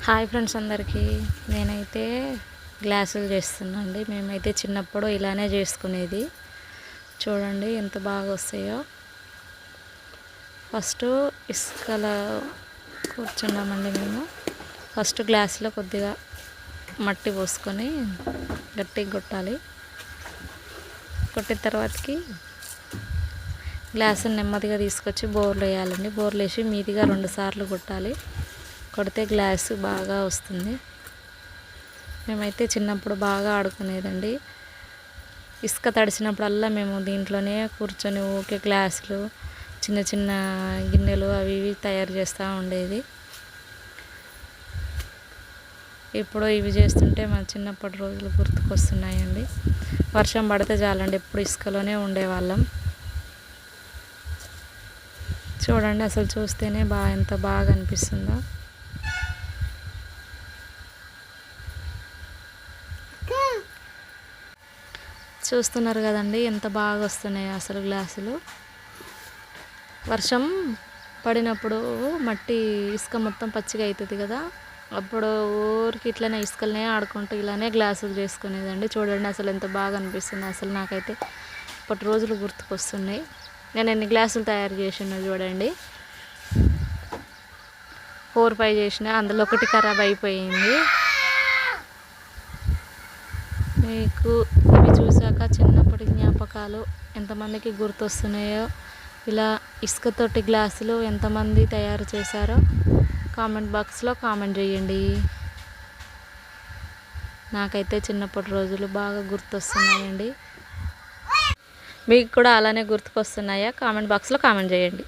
Hi friends అందరికీ. నేనైతే గ్లాసులు చేస్తున్నాండి. మేమైతే చిన్నప్పుడు ఇలానే చేసుకునేది. చూడండి ఎంత బాగా వస్తాయో. ఫస్ట్ ఇసుకలో కూర్చున్నామండి మేము. ఫస్ట్ గ్లాసులో కొద్దిగా మట్టి పోసుకొని గట్టిగా కొట్టాలి. కొట్టిన తర్వాతకి గ్లాసుని నెమ్మదిగా తీసుకొచ్చి బోర్లు వేయాలండి. బోర్లు వేసి మీదిగా 2 సార్లు కొట్టాలి. కొడితే గ్లాసు బాగా వస్తుంది. మేమైతే చిన్నప్పుడు బాగా ఆడుకునేదండి. ఇసుక తడిసినప్పుడల్లా మేము దీంట్లోనే కూర్చొని ఊకే గ్లాసులు, చిన్న చిన్న గిన్నెలు అవి ఇవి తయారు చేస్తూ ఉండేది. ఇప్పుడు ఇవి చేస్తుంటే మా చిన్నప్పటి రోజులు గుర్తుకొస్తున్నాయండి. వర్షం పడితే చాలండి ఎప్పుడు ఇసుకలోనే ఉండేవాళ్ళం. చూడండి అసలు చూస్తేనే ఎంత బాగా అనిపిస్తుందో. చూస్తున్నారు కదండి ఎంత బాగా వస్తున్నాయో అసలు గ్లాసులు. వర్షం పడినప్పుడు మట్టి ఇసుక మొత్తం పచ్చిగా అవుతుంది కదా, అప్పుడు ఊరికి ఇట్లనే ఇసుకలనే ఆడుకుంటూ ఇలానే గ్లాసులు చేసుకునేదండి. చూడండి అసలు ఎంత బాగా అనిపిస్తుంది. అసలు నాకైతే ఇప్పటి రోజులు గుర్తుకొస్తున్నాయి. నేను ఎన్ని గ్లాసులు తయారు చేసినా చూడండి. 4, 5 చేసిన, అందులో ఒకటి ఖరాబ్ అయిపోయింది. మీకు ఇవి చూసాక చిన్నప్పటి జ్ఞాపకాలు ఎంతమందికి గుర్తొస్తున్నాయో, ఇలా ఇసుకతోటి గ్లాసులు ఎంతమంది తయారు చేశారో కామెంట్ బాక్స్లో కామెంట్ చేయండి. నాకైతే చిన్నప్పటి రోజులు బాగా గుర్తొస్తున్నాయండి. మీకు కూడా అలానే గుర్తుకొస్తున్నాయా? కామెంట్ బాక్స్లో కామెంట్ చేయండి.